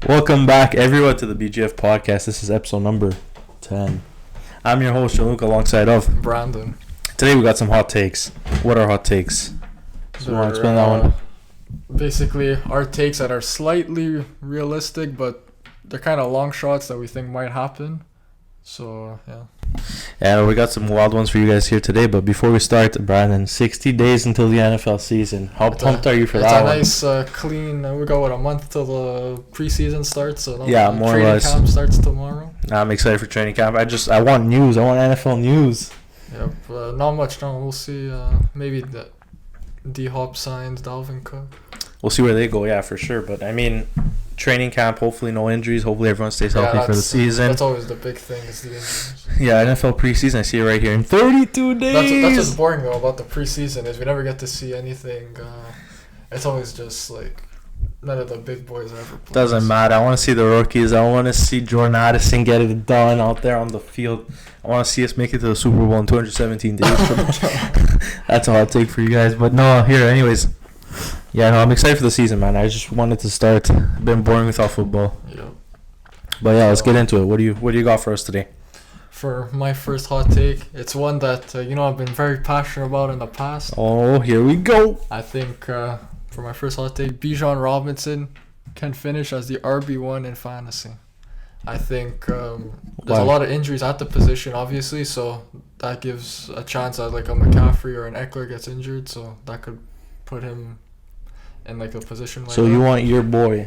Welcome back, everyone, to the BGF podcast. This is episode number 10. I'm your host, Gianluca, alongside of Brandon. Today we got some hot takes. What are hot takes? So you want to explain that one? Basically, our takes that are slightly realistic, but they're kind of long shots that we think might happen. So, yeah. Yeah, we got some wild ones for you guys here today. But before we start, Brandon, 60 days until the NFL season. How pumped are you for that one? It's a nice, clean. We got a month till the preseason starts. So yeah, more or less. Training camp starts tomorrow. I'm excited for training camp. I want news. I want NFL news. Yep, not much. No, we'll see. Maybe the D-Hop signs Dalvin Cook. We'll see where they go. Yeah, for sure. But I mean, training camp. Hopefully, no injuries. Hopefully, everyone stays healthy for the season. That's always the big thing. Is the injuries. Yeah, NFL preseason. I see it right here in 32 days. That's what's boring though about the preseason is we never get to see anything. It's always just like none of the big boys ever play. Doesn't matter. I want to see the rookies. I want to see Jordan Addison get it done out there on the field. I want to see us make it to the Super Bowl in 217 days. That's a hot take for you guys. But no, here, anyways. Yeah, no, I'm excited for the season, man. I just wanted to start. I've been boring without football. Yep. But yeah, let's get into it. What do you got for us today? For my first hot take, it's one that I've been very passionate about in the past. Oh, here we go. I think for my first hot take, Bijan Robinson can finish as the RB1 in fantasy. I think there's a lot of injuries at the position, obviously, so that gives a chance that like a McCaffrey or an Eckler gets injured, so that could put him in like a position like so that. You want your boy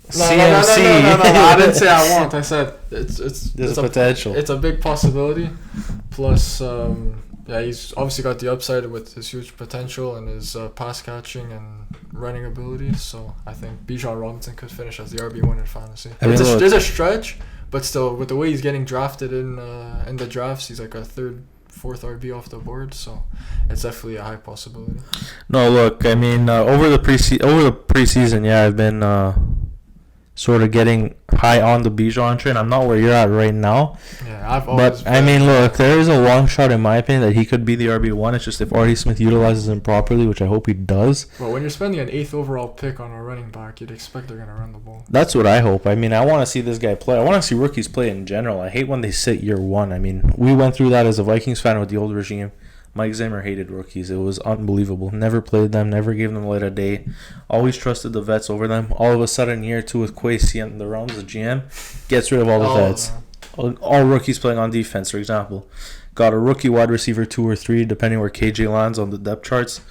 CMC? No, I didn't say I want. I said it's a potential. It's a big possibility. Plus, he's obviously got the upside with his huge potential and his pass catching and running ability. So I think Bijan Robinson could finish as the RB1 in fantasy. There's a stretch, but still, with the way he's getting drafted in the drafts, he's like a fourth RB off the board, so it's definitely a high possibility. No, look, I mean, over the preseason, yeah, I've been sort of getting high on the Bijan train. I'm not where you're at right now. Yeah, I've always. But I mean, look, there is a long shot in my opinion that he could be the RB1. It's just if Artie Smith utilizes him properly, which I hope he does. Well, when you're spending an 8th overall pick on a running back, you'd expect they're gonna run the ball. That's what I hope. I mean, I want to see this guy play. I want to see rookies play in general. I hate when they sit year one. I mean, we went through that as a Vikings fan with the old regime. Mike Zimmer hated rookies. It was unbelievable. Never played them. Never gave them light of day. Always trusted the vets over them. All of a sudden, year two with Kwesi and the Rounds, the GM, gets rid of all the vets. All rookies playing on defense, for example. Got a rookie wide receiver 2 or 3, depending where KJ lands on the depth charts.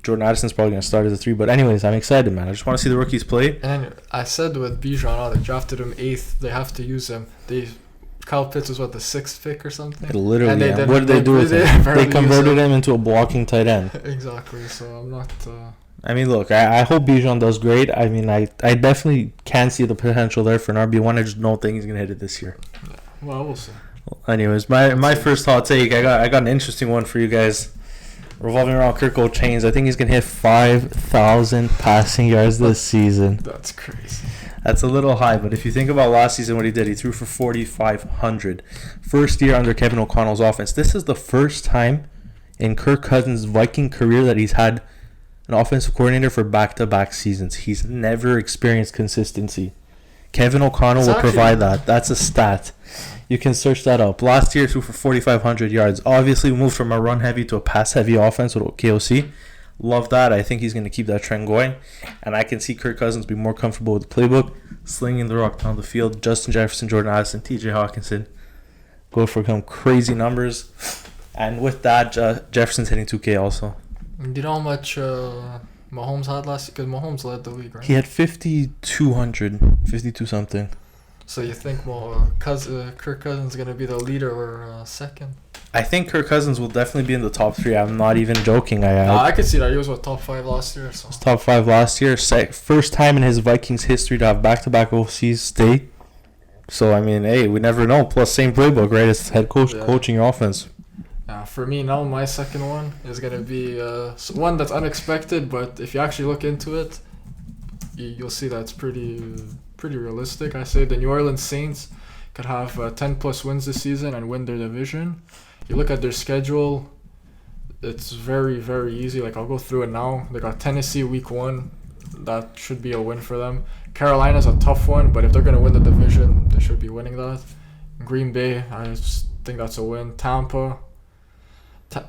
Jordan Addison's probably going to start as a 3. But anyways, I'm excited, man. I just want to see the rookies play. And I said with Bijan, they drafted him 8th. They have to use him. Kyle Pitts was the 6th pick or something. Literally, what did they do with him? They converted him into a blocking tight end. Exactly. So I'm not. I mean, look, I hope Bijan does great. I mean, I definitely can see the potential there for an RB1. I just don't think he's gonna hit it this year. Yeah. Well, we'll see. Anyways, my first hot take. I got an interesting one for you guys, revolving around Kirk Chains. I think he's gonna hit 5,000 passing yards this season. That's crazy. That's a little high, but if you think about last season, what he did, he threw for 4,500. First year under Kevin O'Connell's offense. This is the first time in Kirk Cousins' Viking career that he's had an offensive coordinator for back-to-back seasons. He's never experienced consistency. Kevin O'Connell will provide that. That's a stat. You can search that up. Last year, he threw for 4,500 yards. Obviously, moved from a run-heavy to a pass-heavy offense with KOC. Love that. I think he's going to keep that trend going. And I can see Kirk Cousins be more comfortable with the playbook, slinging the rock down the field. Justin Jefferson, Jordan Addison, TJ Hawkinson go for some crazy numbers. And with that, Jefferson's hitting 2K also. Do you know how much Mahomes had last year? Because Mahomes led the league, right? He had 5,200, 52 something. So you think Kirk Cousins is going to be the leader or second? I think Kirk Cousins will definitely be in the top 3. I'm not even joking. I could see that. He was top 5 last year. So. He was top 5 last year. First time in his Vikings history to have back-to-back overseas stay. So, I mean, hey, we never know. Plus, same playbook, right? It's head coach coaching your offense. For me now, my second one is going to be one that's unexpected, but if you actually look into it, you'll see that it's pretty realistic. I say the New Orleans Saints could have 10-plus wins this season and win their division. You look at their schedule, it's very, very easy. Like, I'll go through it now. They got Tennessee week 1. That should be a win for them. Carolina's a tough one, but if they're going to win the division, they should be winning that. Green Bay, I just think that's a win. Tampa's, I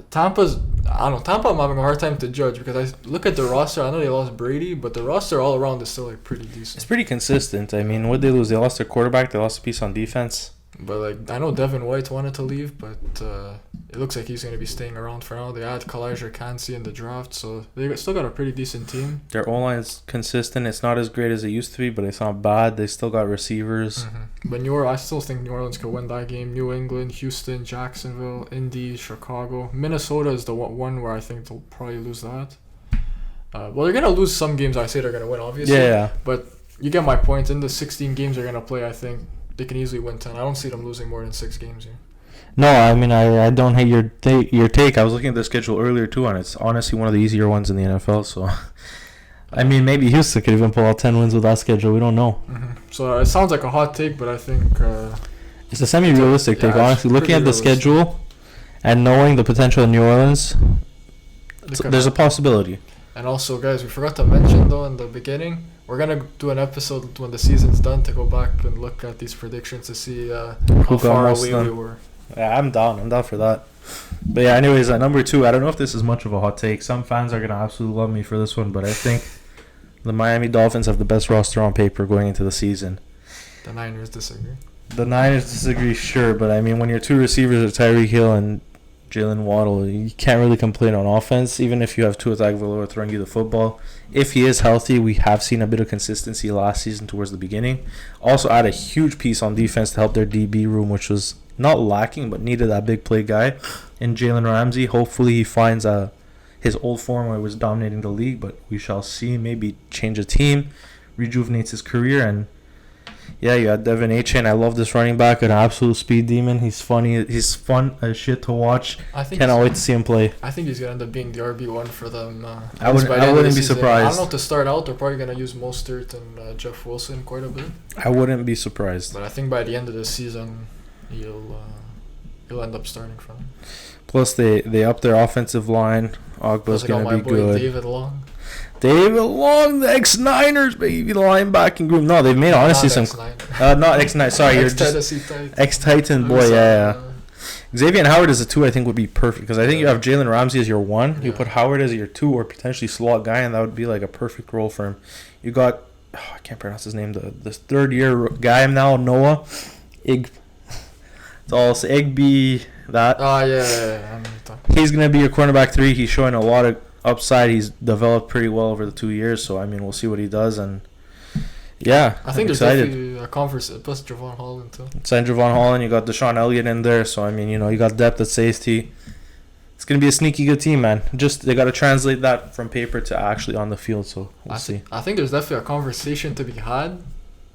don't know, Tampa I'm having a hard time to judge because I look at the roster. I know they lost Brady, but the roster all around is still like pretty decent. It's pretty consistent. I mean, what they lose? They lost their quarterback. They lost a piece on defense. But like I know Devin White wanted to leave, but it looks like he's going to be staying around for now. They had Kalijah Kancey in the draft, so they still got a pretty decent team. Their O-line is consistent. It's not as great as it used to be, but it's not bad. They still got receivers. Mm-hmm. But I still think New Orleans could win that game. New England, Houston, Jacksonville, Indy, Chicago. Minnesota is the one where I think they'll probably lose that. Well, they're going to lose some games. I say they're going to win, obviously. Yeah. But you get my point. In the 16 games they're going to play, I think they can easily win 10. I don't see them losing more than 6 games here. No, I mean, I don't hate your take. I was looking at the schedule earlier, too, and it's honestly one of the easier ones in the NFL. So, I mean, maybe Houston could even pull out 10 wins with that schedule. We don't know. Mm-hmm. So, it sounds like a hot take, but I think... it's a semi-realistic take, honestly. Looking at the schedule and knowing the potential in New Orleans, there's a possibility. And also, guys, we forgot to mention, though, in the beginning... We're going to do an episode when the season's done to go back and look at these predictions to see how far away we were. Yeah, I'm down. I'm down for that. But yeah, anyways, at number 2, I don't know if this is much of a hot take. Some fans are going to absolutely love me for this one, but I think the Miami Dolphins have the best roster on paper going into the season. The Niners disagree. The Niners disagree, sure, but I mean, when your 2 receivers are Tyreek Hill and Jalen Waddle, you can't really complain on offense, even if you have Tua Tagovailoa throwing you the football. If he is healthy, we have seen a bit of consistency last season towards the beginning. Also add a huge piece on defense to help their DB room, which was not lacking, but needed that big play guy in Jalen Ramsey. Hopefully he finds his old form where he was dominating the league, but we shall see. Maybe change a team, rejuvenates his career, and yeah, you got Devin Achane. I love this running back, an absolute speed demon. He's funny. He's fun as shit to watch. Cannot wait to see him play. I think he's going to end up being the RB1 for them. I wouldn't be surprised. I don't know, to start out, they're probably going to use Mostert and Jeff Wilson quite a bit. I wouldn't be surprised. But I think by the end of the season, he'll end up starting for them. Plus, they up their offensive line. Ogba's going to be good. David Long, the ex-Niners, baby, the linebacking group. No, they've made honestly not ex-9. Sorry, you're just ex-Titan boy. Yeah. Xavier Howard as a 2, I think, would be perfect because I think you have Jalen Ramsey as your 1. You put Howard as your 2 or potentially slot guy, and that would be like a perfect role for him. You got I can't pronounce his name. The third-year guy now, Noah Ig. It's all Igby. That. Oh yeah. He's gonna be your cornerback 3. He's showing a lot of upside. He's developed pretty well over the 2 years, so I mean, we'll see what he does. And yeah, I think there's definitely a conference plus Javon Holland too. Sign Javon Holland. You got Deshaun Elliott in there, so I mean, you got depth at safety. It's gonna be a sneaky good team, man. Just they got to translate that from paper to actually on the field. So we'll see. I think there's definitely a conversation to be had.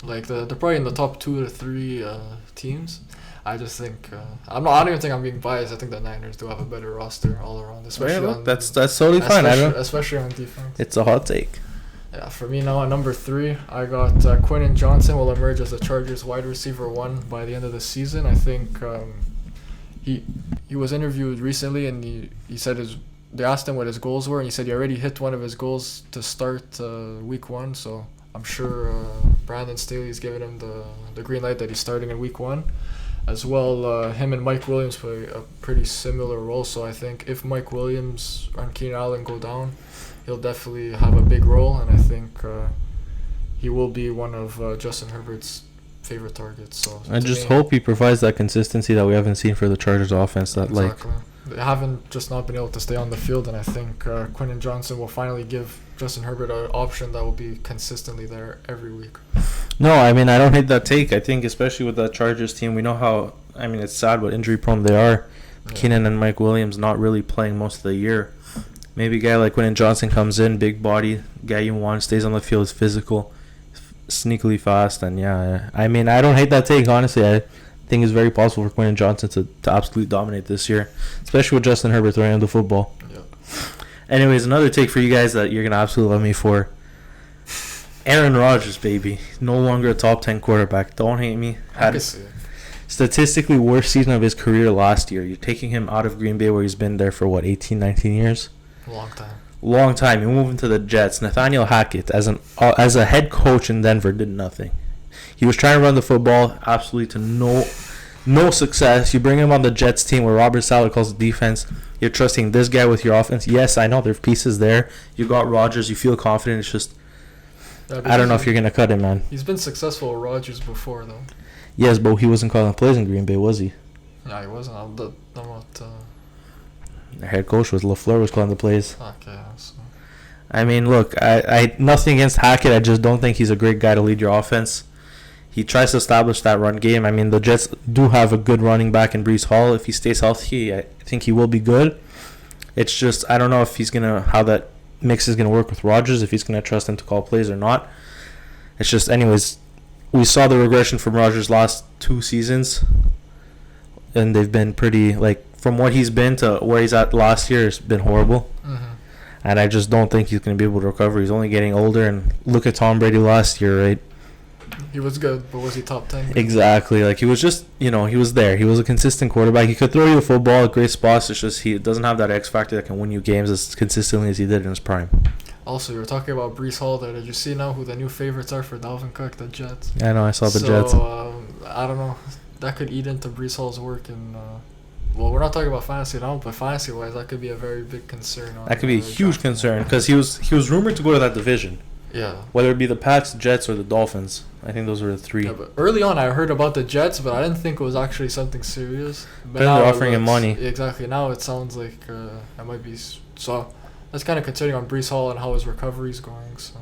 Like they're probably in the top 2 to 3 teams. I just think I don't even think I'm being biased. I think the Niners do have a better roster all around, especially that's totally fine. Especially on defense. It's a hot take. Yeah, for me now at number 3, I got Quentin Johnson will emerge as the Chargers wide receiver 1 by the end of the season. I think he was interviewed recently and he said they asked him what his goals were and he said he already hit one of his goals to start week 1. So I'm sure Brandon Staley's giving him the green light that he's starting in week 1. As well, him and Mike Williams play a pretty similar role. So I think if Mike Williams and Keenan Allen go down, he'll definitely have a big role. And I think he will be one of Justin Herbert's favorite targets. So I just hope he provides that consistency that we haven't seen for the Chargers offense. Exactly. They haven't just not been able to stay on the field. And I think Quentin Johnson will finally give Justin Herbert an option that will be consistently there every week. No, I mean, I don't hate that take. I think especially with that Chargers team, we know how, I mean, it's sad what injury prone they are. Yeah. Keenan and Mike Williams not really playing most of the year. Maybe a guy like Quentin Johnson comes in, big body, guy you want, stays on the field, is physical, sneakily fast, and yeah. I mean, I don't hate that take, honestly. I think it's very possible for Quentin Johnson to absolutely dominate this year, especially with Justin Herbert throwing the football. Yeah. Anyways, another take for you guys that you're going to absolutely love me for. Aaron Rodgers, baby. No longer a top 10 quarterback. Don't hate me. Had statistically worst season of his career last year. You're taking him out of Green Bay where he's been there for, 18, 19 years? A long time. long time. You move into the Jets. Nathaniel Hackett, as a head coach in Denver, did nothing. He was trying to run the football absolutely to no success. You bring him on the Jets team where Robert Saleh calls the defense. You're trusting this guy with your offense. Yes, I know there's pieces there. You got Rodgers. You feel confident. It's just I don't know if you're gonna cut him, man. He's been successful with Rodgers before, though. Yes, but he wasn't calling plays in Green Bay, was he? Yeah, he wasn't. I'm not. The head coach was LaFleur was calling the plays. Okay, so. I mean, look, I nothing against Hackett. I just don't think he's a great guy to lead your offense. He tries to establish that run game. I mean, the Jets do have a good running back in Breece Hall. If he stays healthy, I think he will be good. It's just I don't know if how that mix is gonna work with Rodgers. If he's gonna trust him to call plays or not. It's just, anyways, we saw the regression from Rodgers last 2 seasons, and they've been pretty from what he's been to where he's at last year, it's been horrible. Mm-hmm. And I just don't think he's going to be able to recover. He's only getting older. And look at Tom Brady last year, right? He was good, but was he top 10? Exactly. He was just, he was there. He was a consistent quarterback. He could throw you a football at great spots. It's just he doesn't have that X factor that can win you games as consistently as he did in his prime. Also, you were talking about Breece Hall there. Did you see now who the new favorites are for Dalvin Cook, the Jets? I know. I saw the Jets. I don't know. That could eat into Breece Hall's work in... well, we're not talking about fantasy now, but fantasy-wise, that could be a very big concern. That could be a huge concern because he was rumored to go to that division. Yeah. Whether it be the Pats, the Jets, or the Dolphins. I think those were the 3. Yeah, but early on, I heard about the Jets, but I didn't think it was actually something serious. But then they're offering him money. Exactly. Now it sounds like it might be... So that's kind of concerning on Breece Hall and how his recovery's going. So.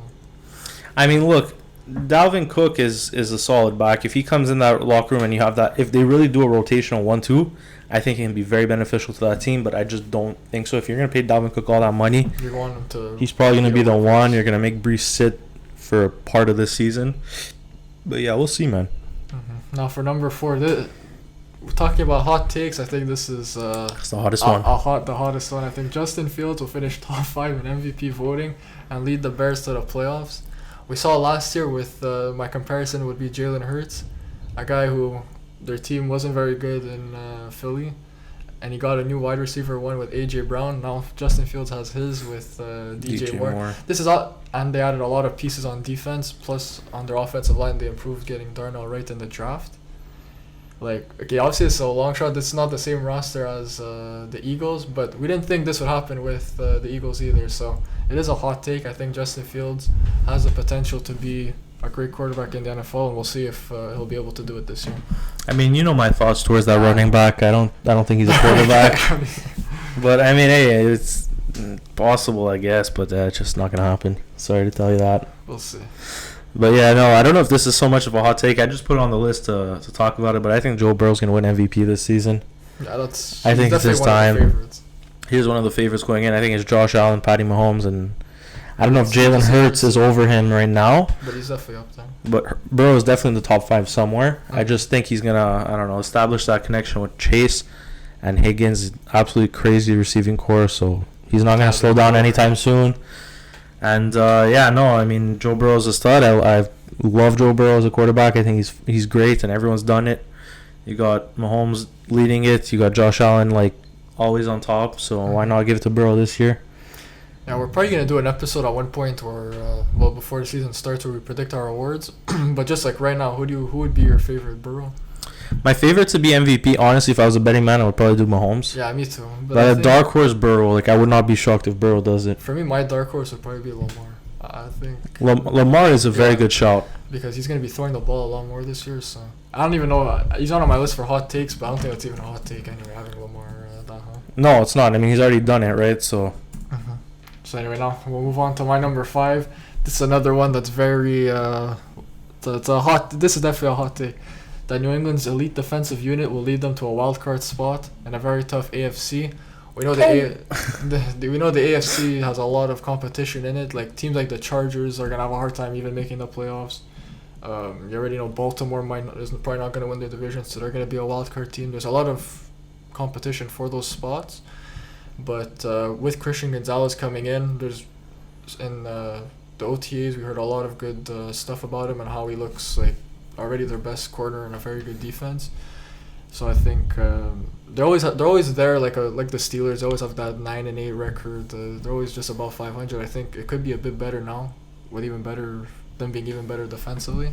I mean, look, Dalvin Cook is a solid back. If he comes in that locker room and you have that... If they really do a rotational 1-2... I think he can be very beneficial to that team, but I just don't think so. If you're going to pay Dalvin Cook all that money, you want him to he's probably going to be the one. You're going to make Breece sit for a part of this season. But yeah, we'll see, man. Mm-hmm. Now for number 4, we're talking about hot takes. I think this is it's the hottest one. The hottest one. I think Justin Fields will finish top 5 in MVP voting and lead the Bears to the playoffs. We saw last year with my comparison would be Jalen Hurts, a guy who... Their team wasn't very good in Philly, and he got a new wide receiver one with A.J. Brown. Now Justin Fields has his with DJ Moore. This is all, and they added a lot of pieces on defense. Plus, on their offensive line, they improved getting Darnell Wright in the draft. Obviously it's a long shot. This is not the same roster as the Eagles, but we didn't think this would happen with the Eagles either. So it is a hot take. I think Justin Fields has the potential to be a great quarterback in the NFL, and we'll see if he'll be able to do it this year. I mean, my thoughts towards that running back. I don't think he's a quarterback. But I mean, hey, it's possible, I guess, but it's just not gonna happen. Sorry to tell you that. We'll see. But yeah, no, I don't know if this is so much of a hot take. I just put it on the list to talk about it, but I think Joe Burrow's gonna win MVP this season. Yeah, I think it's his time. He's one of the favorites going in. I think it's Josh Allen, Patty Mahomes, and I don't know if Jalen Hurts is over him right now. But he's definitely up there. But Burrow is definitely in the top 5 somewhere. I just think he's going to, establish that connection with Chase and Higgins. Absolutely crazy receiving core, so he's not going to slow down anytime soon. And, Joe Burrow's a stud. I love Joe Burrow as a quarterback. I think he's great, and everyone's done it. You got Mahomes leading it. You got Josh Allen, always on top. So why not give it to Burrow this year? Yeah, we're probably going to do an episode at one point where, before the season starts, where we predict our awards. But just right now, who would be your favorite, Burrow? My favorite to be MVP, honestly, if I was a betting man, I would probably do Mahomes. Yeah, me too. But a dark horse, Burrow. I would not be shocked if Burrow does it. For me, my dark horse would probably be Lamar. I think Lamar is a very good shout. Because he's going to be throwing the ball a lot more this year. So I don't even know. He's not on my list for hot takes, but I don't think that's even a hot take anyway, having Lamar that high. No, it's not. I mean, he's already done it, right? So... So anyway, now we'll move on to my number 5. This is another one that's very it's a hot. This is definitely a hot take. That New England's elite defensive unit will lead them to a wild card spot in a very tough AFC. We know we know the AFC has a lot of competition in it. Teams like the Chargers are gonna have a hard time even making the playoffs. You already know Baltimore is probably not gonna win their division, so they're gonna be a wild card team. There's a lot of competition for those spots. But with Christian Gonzalez coming in, the OTAs, we heard a lot of good stuff about him and how he looks like already their best corner and a very good defense. So I think they're always there like the Steelers. They always have that 9-8 record. They're always just above 500. I think it could be a bit better now, with even better them being even better defensively.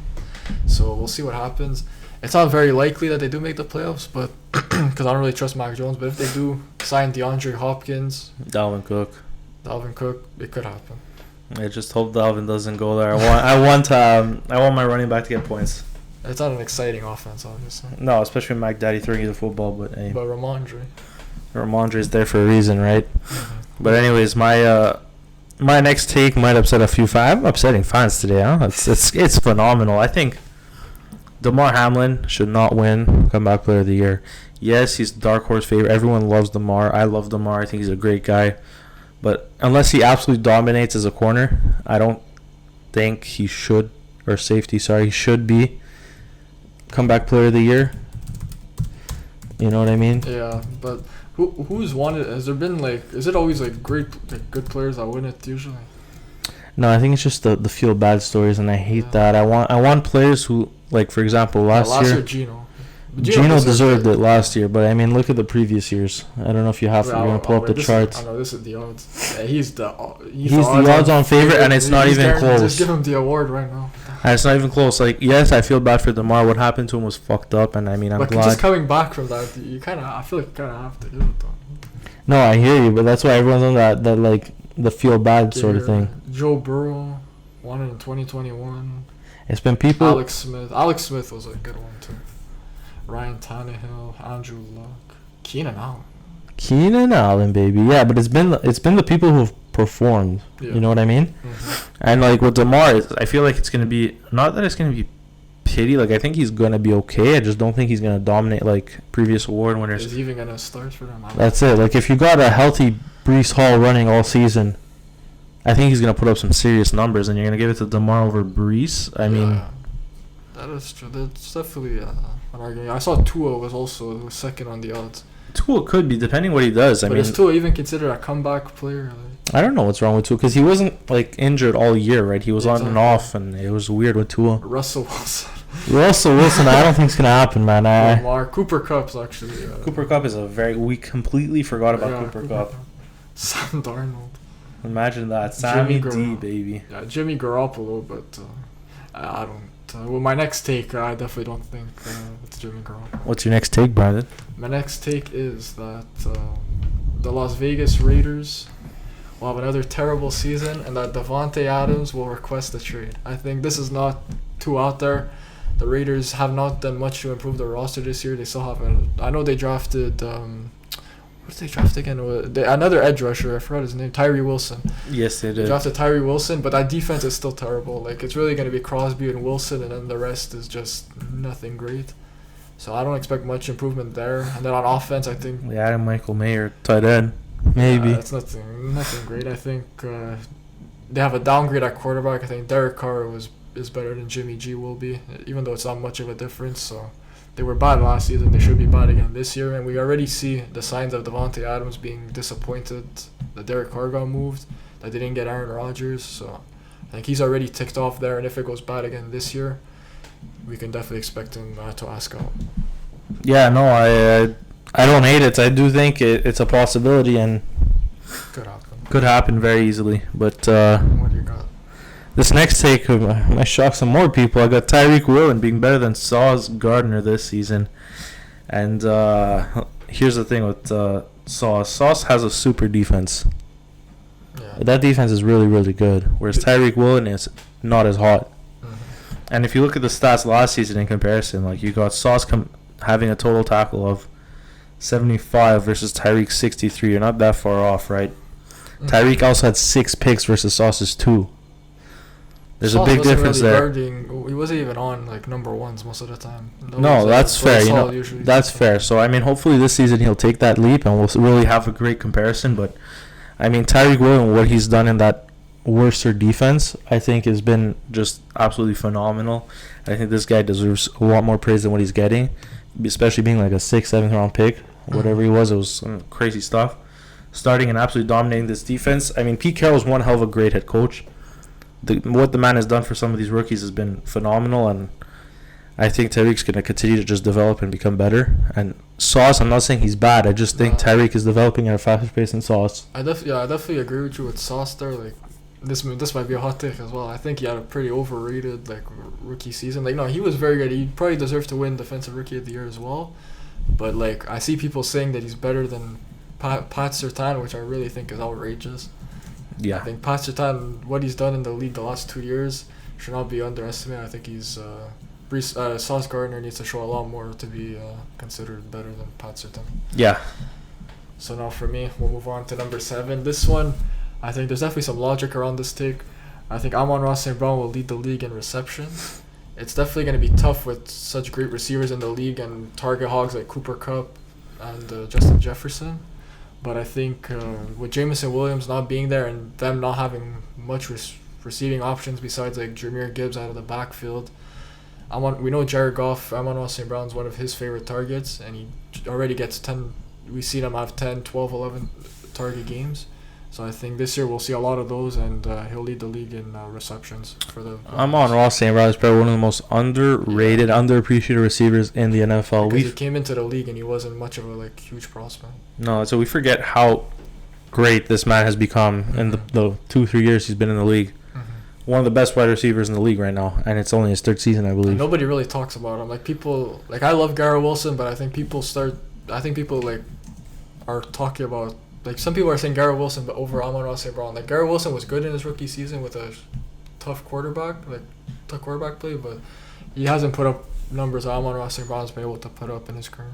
So we'll see what happens. It's not very likely that they do make the playoffs, but because I don't really trust Mac Jones. But if they do sign DeAndre Hopkins, Dalvin Cook, it could happen. I just hope Dalvin doesn't go there. I want my running back to get points. It's not an exciting offense, obviously. No, especially Mac Daddy throwing you the football, but hey. But Ramondre's there for a reason, right? Mm-hmm. But anyways, my next take might upset a few fans. I'm upsetting fans today, huh? It's phenomenal. I think DeMar Hamlin should not win Comeback Player of the Year. Yes, he's the dark horse favorite. Everyone loves DeMar. I love DeMar. I think he's a great guy. But unless he absolutely dominates as a corner, I don't think he should, or safety, sorry, he should be Comeback Player of the Year. You know what I mean? Yeah, but who's won it? Has there been is it always good players that win it usually? No, I think it's just the feel bad stories, and I hate that. I want players who, for example, last year Gino deserved it last year, but I mean, look at the previous years. I don't know if you have you're gonna pull up the charts. I know this is the odds. Yeah, he's the odds-on favorite, and it's not even close. Just give him the award right now. And it's not even close. Yes, I feel bad for DeMar. What happened to him was fucked up, and I mean, I'm glad. But just coming back from that, I feel like you kind of have to do it though. No, I hear you, but that's why everyone's on that the feel bad sort of thing. Joe Burrow won it in 2021. It's been people. Alex Smith was a good one too. Ryan Tannehill, Andrew Luck, Keenan Allen, baby. Yeah, but it's been the people who've performed. Yeah. You know what I mean? Mm-hmm. And with DeMar, I feel like it's gonna be not that it's gonna be pity. I think he's gonna be okay. I just don't think he's gonna dominate previous award winners. Is he even gonna start for them? That's it. If you got a healthy Breece Hall running all season, I think he's gonna put up some serious numbers, and you're gonna give it to DeMar over Breece. I mean, that is true. That's definitely an argument. I saw Tua was also second on the odds. Tua could be, depending what he does. But is Tua even considered a comeback player? I don't know what's wrong with Tua, because he wasn't injured all year, right? He was on and off, and it was weird with Tua. Russell Wilson, I don't think it's gonna happen, man. Cooper Kupp's actually. Cooper Kupp is we completely forgot about Cooper Kupp. Sam Darnold. Imagine that, Sammy D, baby. Yeah, Jimmy Garoppolo, but I don't. Well, my next take, I definitely don't think it's Jimmy Garoppolo. What's your next take, Brandon? My next take is that the Las Vegas Raiders will have another terrible season, and that Davante Adams will request a trade. I think this is not too out there. The Raiders have not done much to improve their roster this year. They still haven't. I know they drafted. What did they draft again? Another edge rusher. I forgot his name. Tyree Wilson. Yes, they did. They drafted Tyree Wilson, but that defense is still terrible. It's really going to be Crosby and Wilson, and then the rest is just nothing great. So I don't expect much improvement there. And then on offense, I think... They added Michael Mayer, tight end. Maybe. That's nothing great. I think they have a downgrade at quarterback. I think Derek Carr is better than Jimmy G will be, even though it's not much of a difference. So... They were bad last season. They should be bad again this year. And we already see the signs of Davante Adams being disappointed that Derek Carr got moved, that they didn't get Aaron Rodgers. So I think he's already ticked off there. And if it goes bad again this year, we can definitely expect him to ask out. Yeah, no, I don't hate it. I do think it's a possibility and could happen very easily. But what do you got? This next take might shock some more people. I got Tyreek Woolen being better than Sauce Gardner this season. And here's the thing with Sauce. Sauce has a super defense. Yeah. That defense is really, really good. Whereas Tyreek Woolen is not as hot. Mm-hmm. And if you look at the stats last season in comparison, you got Sauce having a total tackle of 75 versus Tyreek's 63. You're not that far off, right? Mm-hmm. Tyreek also had 6 picks versus Sauce's 2. There's a big difference there. He wasn't even on number ones most of the time. No, that's fair. That's fair. So I mean, hopefully this season he'll take that leap and we'll really have a great comparison. But I mean, Tyreek Woolen, what he's done in that Worcester defense, I think has been just absolutely phenomenal. I think this guy deserves a lot more praise than what he's getting, especially being a 6th, 7th round pick, whatever he was. It was crazy stuff. Starting and absolutely dominating this defense. I mean, Pete Carroll's one hell of a great head coach. What the man has done for some of these rookies has been phenomenal, and I think Tyreek's going to continue to just develop and become better. And Sauce, I'm not saying he's bad. I just think Tyreek is developing at a faster pace than Sauce. I definitely agree with you with Sauce there. Like this might be a hot take as well. I think he had a pretty overrated like rookie season. Like no, he was very good. He probably deserved to win Defensive Rookie of the Year as well. But like I see people saying that he's better than Pat Surtain, which I really think is outrageous. Yeah. I think Pat Surtain, what he's done in the league the last 2 years should not be underestimated. I think he's Sauce Gardner needs to show a lot more to be considered better than Pat Surtain. Yeah. So now for me, we'll move on to number 7. This one, I think there's definitely some logic around this take. I think Amon-Ra St. Brown will lead the league in reception. It's definitely going to be tough with such great receivers in the league and target hogs like Cooper Kupp and Justin Jefferson. But I think with Jameson Williams not being there and them not having much receiving options besides like Jahmyr Gibbs out of the backfield, we know Jared Goff, Amon-Ra St. Brown's one of his favorite targets, and he already gets 10. We see them have 10, 12, 11 target games. So I think this year we'll see a lot of those, and he'll lead the league in receptions for the. Amon-Ra St. Brown is probably one of the most underrated, underappreciated receivers in the NFL. Because he came into the league and he wasn't much of a huge prospect. No, so we forget how great this man has become in the 2-3 years he's been in the league. One of the best wide receivers in the league right now, and it's only his 3rd season, I believe. And nobody really talks about him. Like people, I love Garrett Wilson, but I think people are talking about. Like, some people are saying Garrett Wilson but over Amon-Ra St. Brown. Like, Garrett Wilson was good in his rookie season with a tough quarterback play, but he hasn't put up numbers Amon-Ra St. Brown's been able to put up in his career.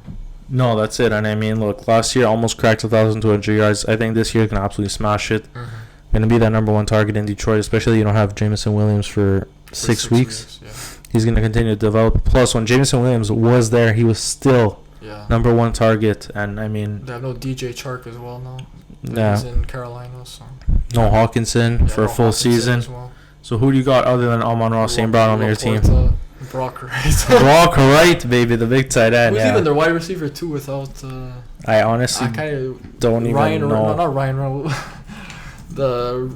No, that's it. And I mean, look, last year almost cracked 1,200 yards. I think this year he's going to absolutely smash it. Going to be that number 1 target in Detroit, especially you don't have Jameson Williams for 6 weeks. Yeah. He's going to continue to develop. Plus, when Jameson Williams was there, he was still number 1 target, and I mean they have no DJ Chark as well now. Yeah, he's in Carolina, so no Hawkinson for a full season. Well. So who do you got other than Amon-Ra St. Brown on your team? Brock Wright. Brock Wright, baby, the big tight end. Who's even their wide receiver too? Without I honestly don't even know. Not Ryan Reynolds. The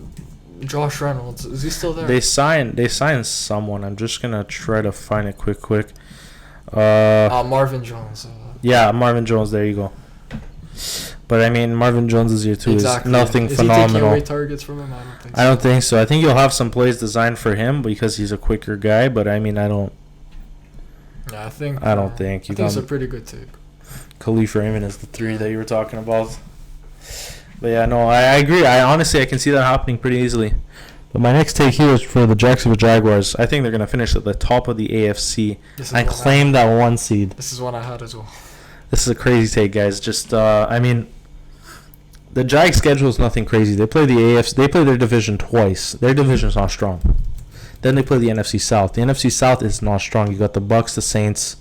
Josh Reynolds, is he still there? They signed someone. I'm just gonna try to find it quick. Marvin Jones. Yeah, Marvin Jones. There you go. But I mean, Marvin Jones' year 2 exactly. is nothing is phenomenal. Is he taking away targets from him? I don't think so. I think you'll have some plays designed for him because he's a quicker guy. But I mean, I don't. Yeah, I think it's a pretty good take. Khalif Raymond is the 3 that you were talking about. But yeah, no, I agree. I can see that happening pretty easily. But my next take here is for the Jacksonville Jaguars. I think they're going to finish at the top of the AFC and claim that 1 seed. This is one I had as well. This is a crazy take, guys. Just, I mean, the Jags' schedule is nothing crazy. They play the AFC. They play their division twice. Their division is not strong. Then they play the NFC South. The NFC South is not strong. You got the Bucs, the Saints,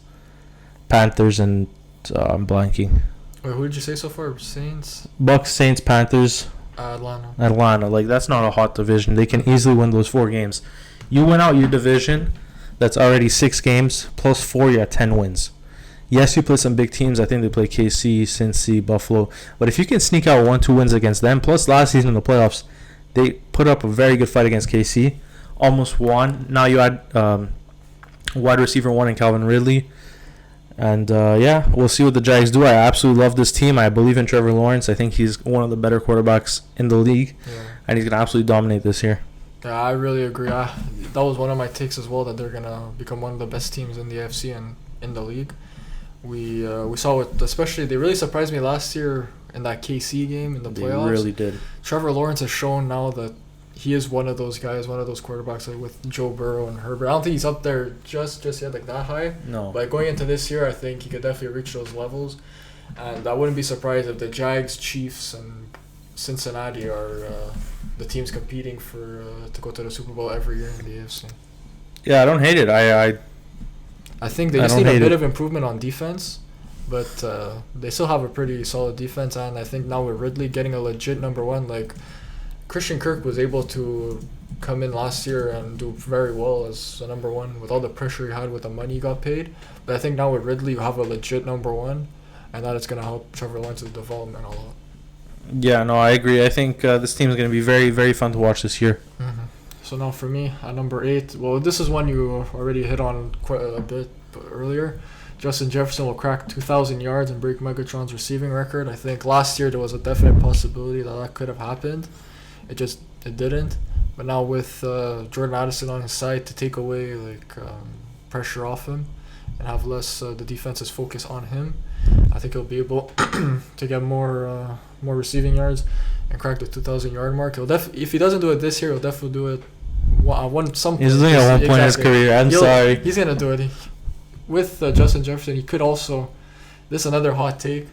Panthers, and I'm blanking. Wait, who did you say so far? Saints? Bucs, Saints, Panthers. Atlanta. Like, that's not a hot division. They can easily win those 4 games. You win out your division, that's already 6 games, plus 4, you're at 10 wins. Yes, you play some big teams. I think they play KC, Cincy, Buffalo. But if you can sneak out 1-2 wins against them, plus last season in the playoffs, they put up a very good fight against KC. Almost won. Now you add wide receiver 1 in Calvin Ridley. And, we'll see what the Jags do. I absolutely love this team. I believe in Trevor Lawrence. I think he's one of the better quarterbacks in the league. Yeah. And he's going to absolutely dominate this year. Yeah, I really agree. That was one of my takes as well, that they're going to become one of the best teams in the AFC and in the league. We saw it, especially, they really surprised me last year in that KC game in the playoffs. They really did. Trevor Lawrence has shown now that he is one of those guys, one of those quarterbacks with Joe Burrow and Herbert. I don't think he's up there just yet, like that high. No. But going into this year, I think he could definitely reach those levels. And I wouldn't be surprised if the Jags, Chiefs, and Cincinnati are the teams competing for to go to the Super Bowl every year in the AFC. Yeah, I don't hate it. I think they just need a bit of improvement on defense, but they still have a pretty solid defense. And I think now with Ridley getting a legit number 1, like Christian Kirk was able to come in last year and do very well as a number 1 with all the pressure he had with the money he got paid. But I think now with Ridley, you have a legit number 1, and that it's going to help Trevor Lawrence's development a lot. Yeah, no, I agree. I think this team is going to be very, very fun to watch this year. Mm-hmm. So now for me, at number 8, well, this is one you already hit on quite a bit. earlier. Justin Jefferson will crack 2,000 yards and break Megatron's receiving record. I think last year there was a definite possibility that could have happened. It didn't. But now with Jordan Addison on his side to take away pressure off him and have less the defense's focus on him, I think he'll be able to get more receiving yards and crack the 2,000 yard mark. If he doesn't do it this year, he'll definitely do it some point. He's doing it at one point in his career. Sorry. He's gonna do it. With Justin Jefferson, he could also. This is another hot take.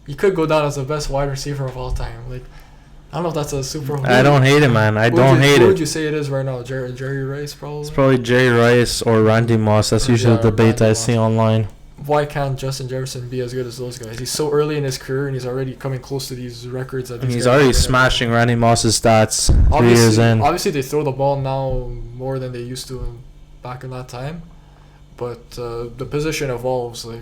He could go down as the best wide receiver of all time. Like, I don't know if that's a super. I don't hate it, man. I don't hate it. Who would you say it is right now? Jerry Rice, probably. It's probably Jerry Rice or Randy Moss. That's usually the debate I see online. Why can't Justin Jefferson be as good as those guys? He's so early in his career and he's already coming close to these records. He's already smashing Randy Moss's stats 3 years in. Obviously, they throw the ball now more than they used to back in that time. But the position evolves. Like,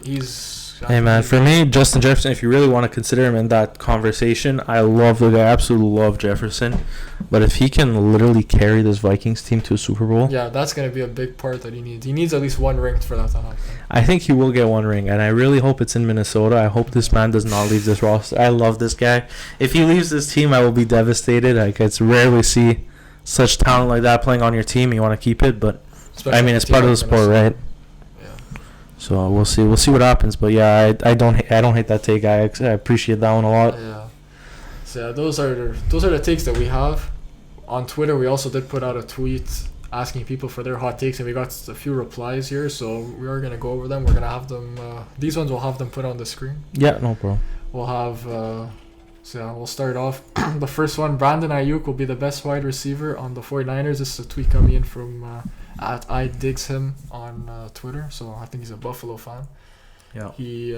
hey, man, for me, Justin Jefferson, if you really want to consider him in that conversation, I love the guy. I absolutely love Jefferson. But if he can literally carry this Vikings team to a Super Bowl... Yeah, that's going to be a big part that he needs. He needs at least one ring for that to happen. I think he will get one ring, and I really hope it's in Minnesota. I hope this man does not leave this roster. I love this guy. If he leaves this team, I will be devastated. It's rarely see such talent like that playing on your team. You want to keep it, but... Especially it's part of the sport, right? So we'll see what happens, but yeah, I don't hate that take. I appreciate that one a lot. Yeah. So yeah, those are the takes that we have. On Twitter, we also did put out a tweet asking people for their hot takes, and we got a few replies here. So we are gonna go over them. We're gonna have them. These ones we'll have them put on the screen. Yeah, no problem. We'll have. So yeah, we'll start off. The first one: Brandon Ayuk will be the best wide receiver on the 49ers. This is a tweet coming in from. At @IDigsHim on Twitter, so I think he's a Buffalo fan. Yeah. He,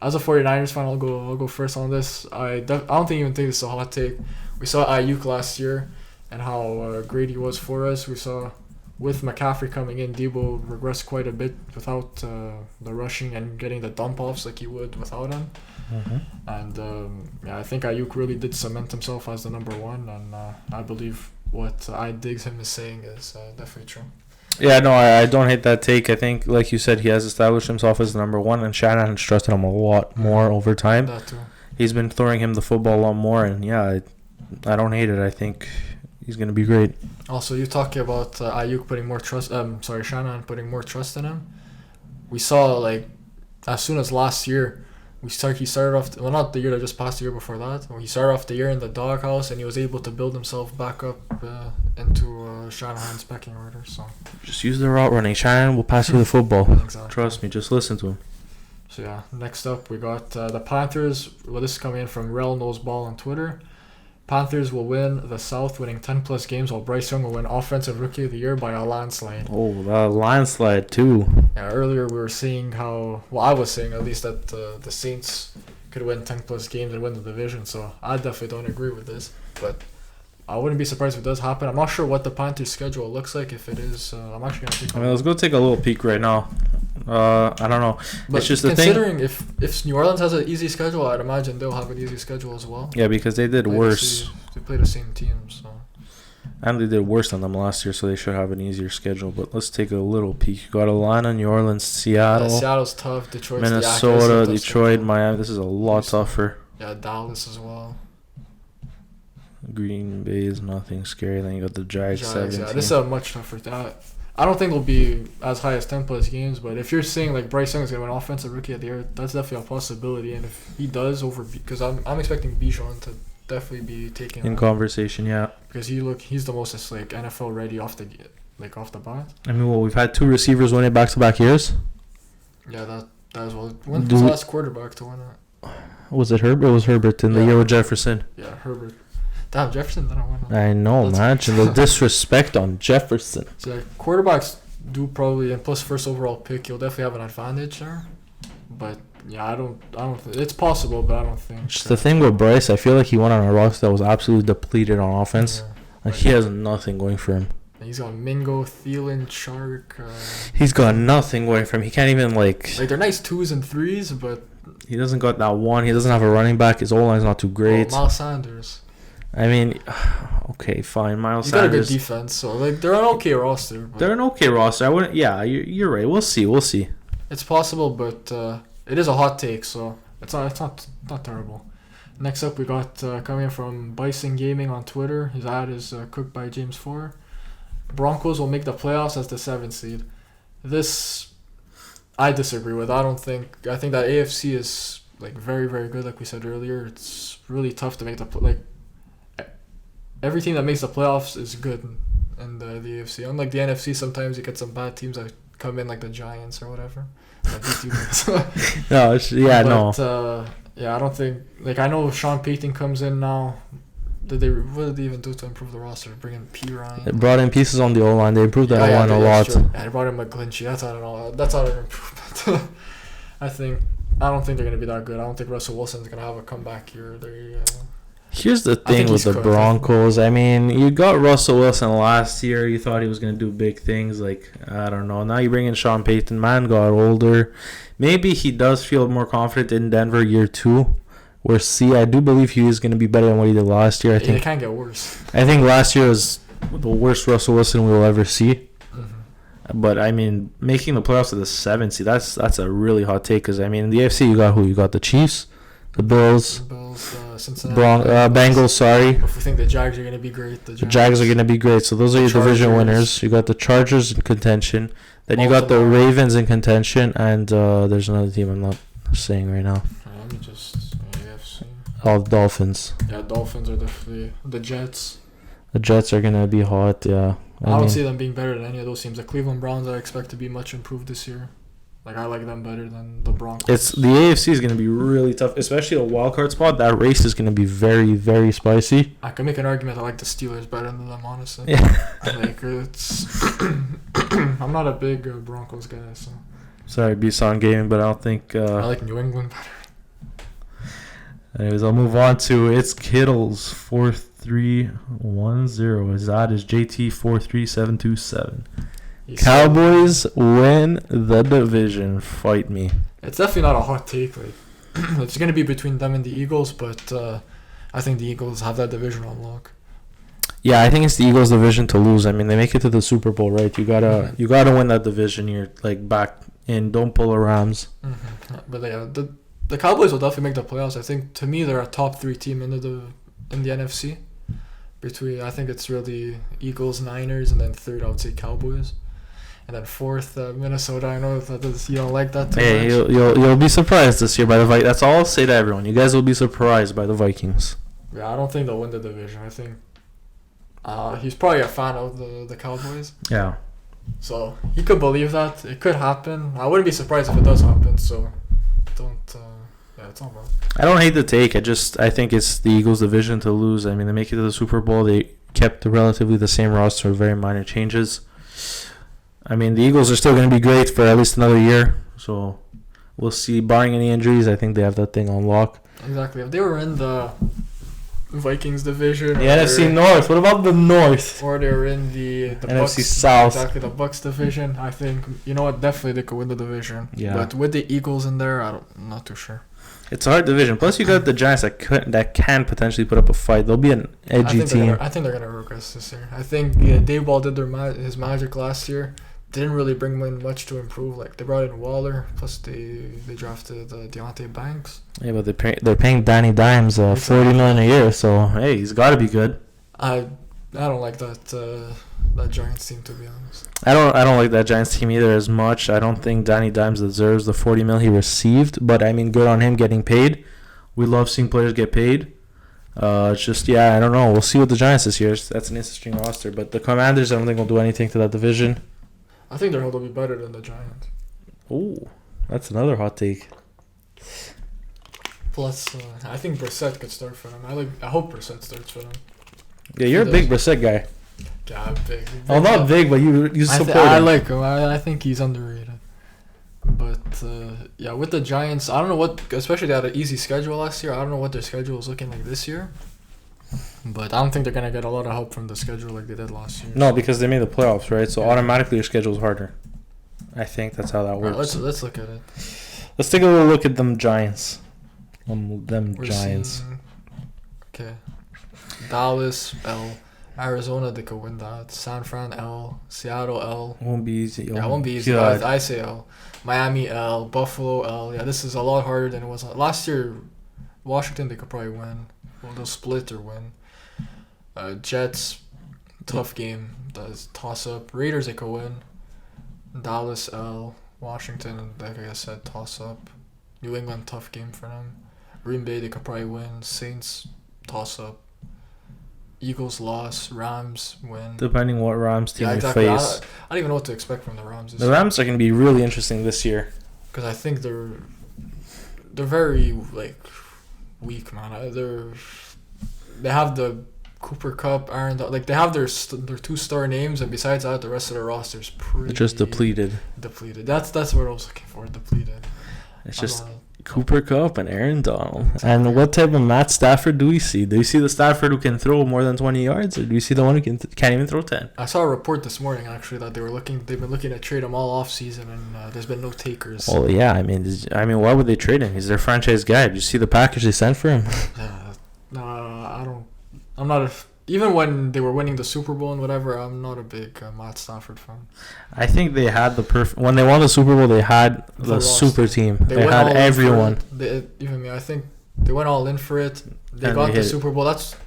as a 49ers fan, I'll go first on this. I don't even think this is a hot take. We saw Ayuk last year and how great he was for us. We saw with McCaffrey coming in, Debo regressed quite a bit without the rushing and getting the dump offs like he would without him. Mm-hmm. And I think Ayuk really did cement himself as the number one, and I believe what @IDigsHim is saying is definitely true. Yeah, no, I don't hate that take. I think, like you said, he has established himself as the number one, and Shanahan has trusted him a lot more over time. That too. He's been throwing him the football a lot more, and yeah, I don't hate it. I think he's going to be great. Also, you talking about Ayuk putting more trust. Shanahan putting more trust in him. We saw as soon as last year. He started off, not the year that just passed, the year before that. He started off the year in the doghouse, and he was able to build himself back up into Shanahan's pecking order. So just use the route running. Shanahan will pass you the football. Exactly. Trust me, just listen to him. So yeah, next up we got the Panthers. Well, this is coming in from Rel Knows Ball on Twitter. Panthers will win the South, winning 10 plus games, while Bryce Young will win Offensive Rookie of the Year by a landslide. Oh, a landslide too. Yeah, earlier we were saying I was saying at least that the Saints could win 10 plus games and win the division, so I definitely don't agree with this, but I wouldn't be surprised if it does happen. I'm not sure what the Panthers' schedule looks like. If it is, I'm actually going to take let's go take a little peek right now. I don't know. But it's just the thing. Considering if New Orleans has an easy schedule, I'd imagine they'll have an easy schedule as well. Yeah, because they did worse. They play the same team, so. And they did worse than them last year, so they should have an easier schedule. But let's take a little peek. You got Atlanta, New Orleans, Seattle. Seattle's tough. Detroit's Minnesota, Detroit, Miami. This is a lot tougher. Yeah, Dallas as well. Green Bay is nothing scary. Then you got the Jags 17. Yeah, this is a much tougher. I don't think it'll be as high as 10 plus games, but if you're saying Bryce Young is going to win Offensive Rookie of the Year, that's definitely a possibility. And if he does because I'm expecting Bijan to definitely be taken in conversation, yeah. Because he's the most NFL ready off the bat. I mean, we've had two receivers win it back-to-back years. Yeah, that as well. When was the last quarterback to win it? Was it Herbert? It was Herbert in the year with Jefferson. Yeah, Herbert. Damn, Jefferson didn't win. I know, imagine the disrespect on Jefferson. So quarterbacks do probably, and plus first overall pick, you'll definitely have an advantage there. But yeah, I don't think it's possible, but I don't think. Just the thing with Bryce, I feel like he went on a roster that was absolutely depleted on offense. Yeah. He has nothing going for him. He's got Mingo, Thielen, Chark. He's got nothing going for him. He can't even they're nice 2s and 3s, but he doesn't got that one. He doesn't have a running back. His O-line's not too great. Miles Sanders. I mean, okay, fine. Miles He's got a good Sanders. defense, so like they're an okay roster. But They're an okay roster. I wouldn't. Yeah, you're right. We'll see. We'll see. it's possible, but it is a hot take, so it's not terrible. Next up, we got coming from Bison Gaming on Twitter. His ad is cooked by James 4. Broncos will make the playoffs as the 7th seed. This I disagree with. I think that AFC is like very, very good. Like we said earlier, it's really tough to make every team that makes the playoffs is good in the AFC. Unlike the NFC, sometimes you get some bad teams that come in like the Giants or whatever. That beat you guys. No. Yeah, I don't think I know Sean Payton comes in now. What did they even do to improve the roster? Bring in P. Ryan. They brought in pieces on the O line. They improved that O line a lot. Yeah, they brought in McGlinchey. That's not an improvement. I don't think they're gonna be that good. I don't think Russell Wilson's gonna have a comeback year. Here's the thing with the Broncos. I mean, you got Russell Wilson last year. You thought he was going to do big things. Like, I don't know. Now you bring in Sean Payton. Man got older. Maybe he does feel more confident in Denver year 2. We'll see. I do believe he is going to be better than what he did last year. I think it can't get worse. I think last year was the worst Russell Wilson we will ever see. Mm-hmm. But, I mean, making the playoffs at the 7th seed, that's a really hot take. Because, I mean, in the AFC, you got who? You got the Chiefs. The Bills, Cincinnati, Bengals. Sorry. If we think the Jags are going to be great, the Jags are going to be great. So those are your division winners. You got the Chargers in contention. Then you got the Ravens in contention, and there's another team I'm not saying right now. Let me just AFC. Oh, the Dolphins. Yeah, Dolphins are definitely the Jets. The Jets are going to be hot. Yeah. I don't see them being better than any of those teams. The Cleveland Browns, I expect to be much improved this year. Like, I like them better than the Broncos. The AFC is going to be really tough, especially a wild card spot. That race is going to be very, very spicy. I can make an argument I like the Steelers better than them, honestly. Yeah. I'm not a big Broncos guy, so. Sorry, Bison Gaming, but I don't think. I like New England better. Anyways, I'll move on to It's Kittles 4310. His ad is JT43727. Cowboys win the division. Fight me. It's definitely not a hot take. Like, it's going to be between them and the Eagles, but I think the Eagles have that division on lock. Yeah, I think it's the Eagles' division to lose. I mean, they make it to the Super Bowl, right? You gotta win that division. You're like back in. Don't pull a Rams. Mm-hmm. But yeah, the Cowboys will definitely make the playoffs. I think to me they're a top 3 team in the NFC. I think it's really Eagles, Niners, and then third I would say Cowboys. And then 4th, Minnesota. I know you don't like that too much. You'll be surprised this year by the Vikings. That's all I'll say to everyone. You guys will be surprised by the Vikings. Yeah, I don't think they'll win the division. I think he's probably a fan of the Cowboys. Yeah. So he could believe that. It could happen. I wouldn't be surprised if it does happen. So don't. It's all bad. I don't hate the take. I think it's the Eagles' division to lose. I mean, they make it to the Super Bowl. They kept relatively the same roster, very minor changes. I mean, the Eagles are still going to be great for at least another year. So we'll see. Barring any injuries, I think they have that thing on lock. Exactly. If they were in the Vikings division, the NFC North. What about the North? Or they're in the NFC Bucks, South. Exactly, the Bucks division. I think definitely they could win the division. Yeah. But with the Eagles in there, I'm not too sure. It's a hard division. Plus, you got the Giants that can potentially put up a fight. They'll be an edgy team. I think they're gonna regress this year. I think Dave Ball did his magic last year. Didn't really bring in much to improve. Like, they brought in Waller, plus they drafted Deontay Banks. Yeah, but they're paying Danny Dimes $40 million a year. So hey, he's got to be good. I don't like that Giants team, to be honest. I don't like that Giants team either as much. I don't think Danny Dimes deserves the $40 million he received. But I mean, good on him getting paid. We love seeing players get paid. It's just I don't know. We'll see with the Giants this year. That's an interesting roster. But the Commanders, I don't think will do anything to that division. I think they're going to be better than the Giants. Oh, that's another hot take. Plus, I think Brissett could start for them. I hope Brissett starts for them. Yeah, you're a big Brissett guy. Yeah, I'm big. Oh, not big, but you support him. I like him. I think he's underrated. But, with the Giants, I don't know what... Especially they had an easy schedule last year. I don't know what their schedule is looking like this year. But I don't think they're going to get a lot of help from the schedule like they did last year. No, because they made the playoffs, right? So automatically your schedule is harder. I think that's how that works. Right, let's look at it. Let's take a little look at them Giants. Giants. Okay. Dallas, L. Arizona, they could win that. San Fran, L. Seattle, L. Won't be easy. Yeah, it won't be easy. I say L. Miami, L. Buffalo, L. Yeah, this is a lot harder than it was last year. Washington, they could probably win. Well, they'll split or win. Jets, tough game. That's toss up. Raiders, they could win. Dallas, L. Washington, like I said, toss up. New England, tough game for them. Green Bay, they could probably win. Saints, toss up. Eagles, loss. Rams, win. Depending what Rams team exactly. you face. I don't even know what to expect from the Rams this year. The Rams are going to be really interesting this year. Because I think they're very, like, weak, man. They have the Cooper Kupp, Aaron, like they have their 2-star names, and besides that, the rest of the roster's pretty. They're just depleted. That's what I was looking for. Depleted. It's just Cooper Kupp and Aaron Donald. And what type of Matt Stafford do we see? Do you see the Stafford who can throw more than 20 yards, or do you see the one who can't even throw 10? I saw a report this morning actually that they've been looking to trade him all off season, and there's been no takers. Well, yeah, I mean, why would they trade him? He's their franchise guy. Did you see the package they sent for him? No, I don't. I'm not even when they were winning the Super Bowl and whatever, I'm not a big Matt Stafford fan. I think they had when they won the Super Bowl, they had the super team. They had everyone. I think they went all in for it. They got the Super Bowl. That's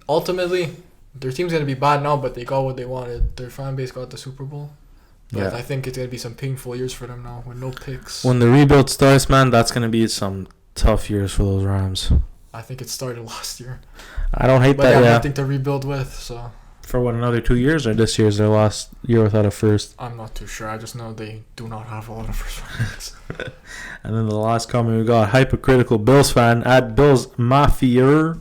ultimately their team's gonna be bad now, but they got what they wanted. Their fan base got the Super Bowl. But I think it's gonna be some painful years for them now with no picks. When the rebuild starts, man, that's gonna be some tough years for those Rams. I think it started last year. I don't hate that. But they have nothing to rebuild with, so. For what, another 2 years, or this year's their last year without a first? I'm not too sure. I just know they do not have a lot of first rounds. And then the last comment we got, hypocritical Bills fan at Bills Mafia.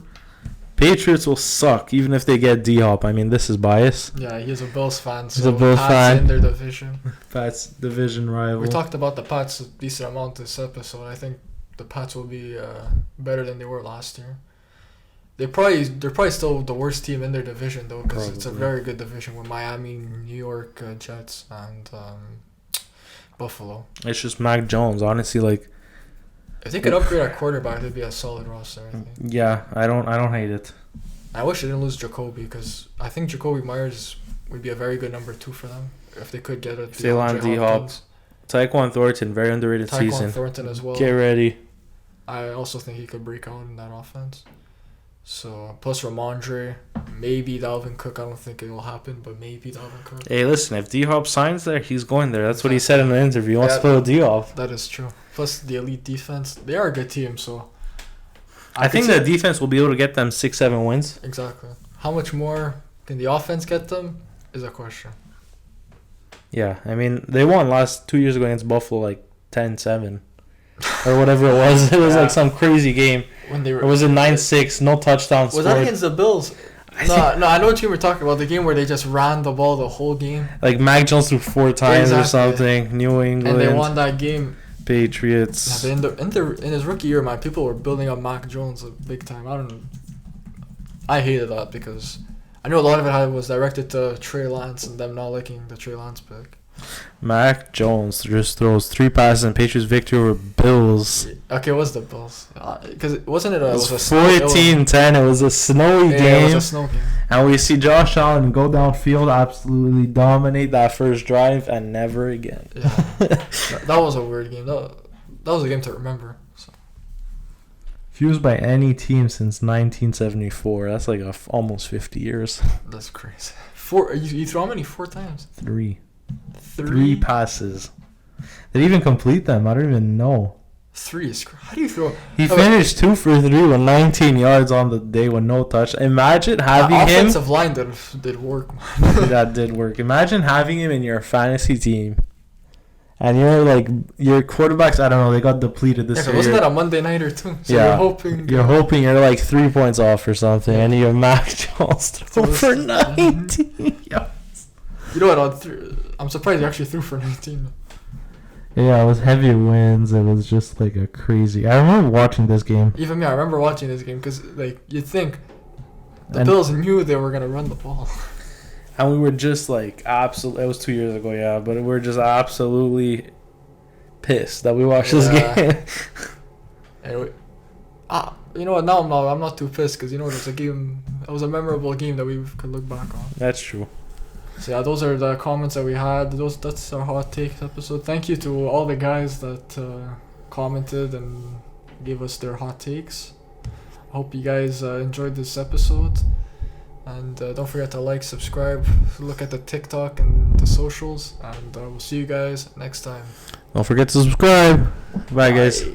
Patriots will suck even if they get D-Hop. I mean, this is bias. Yeah, he's a Bills fan. So he's a Bills fan. In their division. Pat's division rival. We talked about the Pats a decent amount this episode. I think the Pats will be better than they were last year. They're probably still the worst team in their division though, because it's a very good division with Miami, New York Jets, and Buffalo. It's just Mac Jones, honestly. Like, if they could upgrade our quarterback, it'd be a solid roster. I think. Yeah, I don't hate it. I wish they didn't lose Jacoby, because I think Jacoby Myers would be a very good number 2 for them if they could get it. If they land D-Hop, Tyquan Thornton, very underrated season. Tyquan Thornton as well. Get ready. I also think he could break out in that offense. So, plus Ramondre, maybe Dalvin Cook. I don't think it will happen, but maybe Dalvin Cook. Hey, listen, if D-Hop signs there, he's going there. That's what he said in the interview. He wants to play with D-Hop. That is true. Plus the elite defense. They are a good team, so... I think the defense will be able to get them 6-7 wins. Exactly. How much more can the offense get them is a question. Yeah, I mean, they won last 2 years ago against Buffalo, like 10-7. Or whatever it was. It was like some crazy game. When they were, or was it 9-6? No touchdowns. Was that against the Bills? No, I know what you were talking about. The game where they just ran the ball the whole game. Like Mac Jones threw 4 times or something. New England. And they won that game. Patriots. Yeah, in his rookie year, man, people were building up Mac Jones big time. I hated that because I know a lot of it was directed to Trey Lance and them not liking the Trey Lance pick. Mac Jones just throws 3 passes and Patriots victory over Bills. Okay, it was the Bills. Because it was 14-10. It was a snowy game. It was a snow game. And we see Josh Allen go downfield, absolutely dominate that first drive, and never again. Yeah. That was a weird game. That was a game to remember. So. Fused by any team since 1974. That's like almost 50 years. That's crazy. 4. You threw how many? 4 times? 3. 3 passes. Did he even complete them? I don't even know. 3 is... How do you throw... He finished 2 for 3 with 19 yards on the day with no touch. Imagine having him... offensive line did work, man. That did work. Imagine having him in your fantasy team. And you're like... Your quarterbacks, I don't know, they got depleted this year. Wasn't that a Monday nighter too? So yeah. You're hoping you're like 3 points off or something. And you have Mac Jones throw for 19 yards. You know what? I'm surprised he actually threw for 19. Yeah, it was heavy winds. It was just like a crazy... I remember watching this game. Even me, I remember watching this game because like you'd think the Bills knew they were going to run the ball. And we were just like absolutely... It was 2 years ago, yeah. But we were just absolutely pissed that we watched this game. Anyway, you know what? Now I'm not too pissed because you know there's a game It was a memorable game that we could look back on. That's true. So yeah, those are the comments that we had. That's our hot take episode. Thank you to all the guys that commented and gave us their hot takes. I hope you guys enjoyed this episode. And don't forget to like, subscribe, look at the TikTok and the socials. And we'll see you guys next time. Don't forget to subscribe. Bye. Guys.